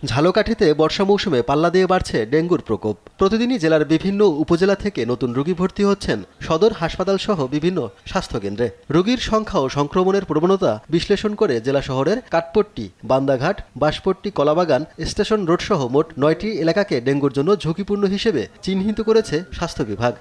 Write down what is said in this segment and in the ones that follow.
ঝালকাঠিতে বর্ষা মৌসুমে পাল্লা দিয়ে বাড়ছে ডেঙ্গুর প্রকোপ। প্রতিদিনই জেলার বিভিন্ন উপজেলা থেকে নতুন রোগী ভর্তি হচ্ছেন সদর হাসপাতাল সহ বিভিন্ন স্বাস্থ্যকেন্দ্রে। রোগীর সংখ্যা ও সংক্রমণের প্রবণতা বিশ্লেষণ করে জেলা শহরের কাঠপট্টি, বান্দাঘাট, বাঁশপট্টি, কলাবাগান, স্টেশন রোড সহ মোট ৯টি এলাকাকে ডেঙ্গুর জন্য ঝুঁকিপূর্ণ হিসেবে চিহ্নিত করেছে স্বাস্থ্য বিভাগ।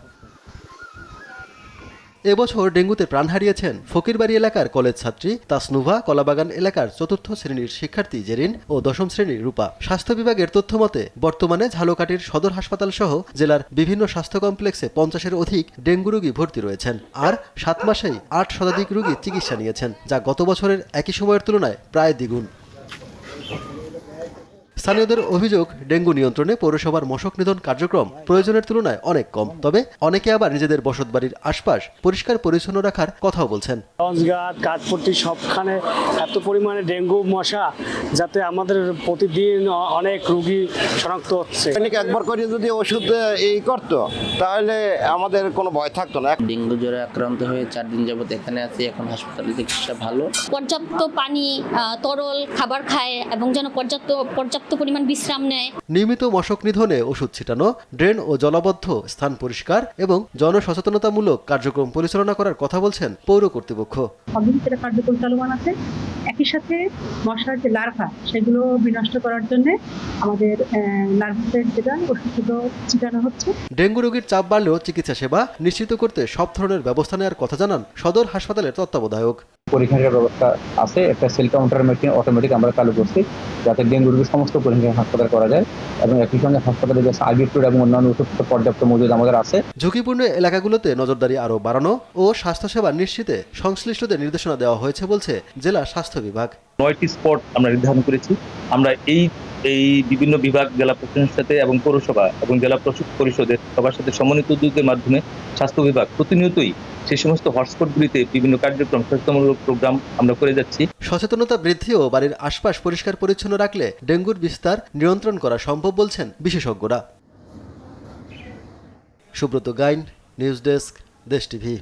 এবছর ডেঙ্গুতে প্রাণ হারিয়েছেন ফকিরবাড়ি এলাকার কলেজ ছাত্রী তাসনুভা, কলাবাগান এলাকার ৪র্থ শ্রেণীর শিক্ষার্থী জেরিন ও ১০ম শ্রেণীর রূপা। স্বাস্থ্য বিভাগের তথ্যমতে বর্তমানে ঝালকাঠির সদর হাসপাতাল সহ জেলার বিভিন্ন স্বাস্থ্য কমপ্লেক্সে ৫০-এর অধিক ডেঙ্গু রোগী ভর্তি রয়েছেন। আর ৭ মাসেই ৮ শতাধিক রোগী চিকিৎসা নিয়েছেন, যা গত বছরের একই সময়ের তুলনায় প্রায় দ্বিগুণ। স্থানীয়দের অভিযোগ, ডেঙ্গু নিয়ন্ত্রণে পৌরসভার মশক নিধন কার্যক্রম প্রয়োজনের তুলনায় অনেক কম। তবে অনেকে আবার নিজেদের বসতবাড়ির আশপাশ পরিষ্কার পরিচ্ছন্ন রাখার কথাও বলছেন। লঞ্চঘাট, কাঠপট্টি সবখানে এত পরিমাণে ডেঙ্গু মশা, যাতে আমাদের প্রতিদিন অনেক রোগী শনাক্ত হচ্ছে। একবার করে যদি ওষুধ এই করতো তাহলে আমাদের কোনো ভয় থাকতো না। ডেঙ্গু জ্বরে আক্রান্ত হয়ে 4 দিন যাবত এখানে আছি। এখন হাসপাতালে চিকিৎসা ভালো। পর্যাপ্ত পানি, তরল খাবার খায় এবং যেন পর্যাপ্ত পরিমাণ বিশ্রাম নেয়। নিয়মিত মশক নিধনে ওষুধ ছিটানো, ড্রেন ও জলাবদ্ধ স্থান পরিষ্কার এবং জনসচেতনতামূলক কার্যক্রম পরিচালনা করার কথা বলছেন পৌর কর্তৃপক্ষ। সেটা কার্যক্রম চলমান আছে। একই সাথে মশার যে লার্ভা, সেগুলো বিনষ্ট করার জন্য আমাদের লার্ভাসের যেটা ওষুধ ছিটানো হচ্ছে। ডেঙ্গু রোগীর চাপ বাড়লেও চিকিৎসা সেবা নিশ্চিত করতে সব ধরনের ব্যবস্থা নেওয়ার কথা জানান সদর হাসপাতালের তত্ত্বাবধায়ক। পরীক্ষার ব্যবস্থা আছে, একটা সেল কাউন্টার মেশিন অটোমেটিক আমরা চালু করছি, যাতে ডেঙ্গু রোগীর সমস্ত পরীক্ষা হাসপাতাল করা যায় এবং একই সঙ্গে হাসপাতালে যে আইভি ফ্লুইড এবং অন্যান্য ওষুধ পর্যাপ্ত মজুদ আমাদের আছে। ঝুঁকিপূর্ণ এলাকাগুলোতে নজরদারি আরও বাড়ানো ও স্বাস্থ্যসেবা নিশ্চিতে সংশ্লিষ্টদের নির্দেশনা দেওয়া হয়েছে বলছে জেলা স্বাস্থ্য বিভাগ। 9টি স্পট আমরা নির্ধারণ করেছি। আমরা এই বিভিন্ন বিভাগ, জেলা প্রশাসনের সাথে এবং পৌরসভা এবং জেলা পরিষদের সবার সাথে সমন্বিত উদ্যোগের মাধ্যমে স্বাস্থ্য বিভাগ প্রতিনিয়তই সেই সমস্ত হটস্পটগুলিতে বিভিন্ন কার্যক্রম, সচেতনতামূলক প্রোগ্রাম আমরা করে যাচ্ছি। সচেতনতা বৃদ্ধি ও বাড়ির আশপাশ পরিষ্কার পরিচ্ছন্ন রাখলে ডেঙ্গুর বিস্তার নিয়ন্ত্রণ করা সম্ভব বলছেন বিশেষজ্ঞরা। সুব্রত গাইন, নিউজ ডেস্ক, দেশ টিভি।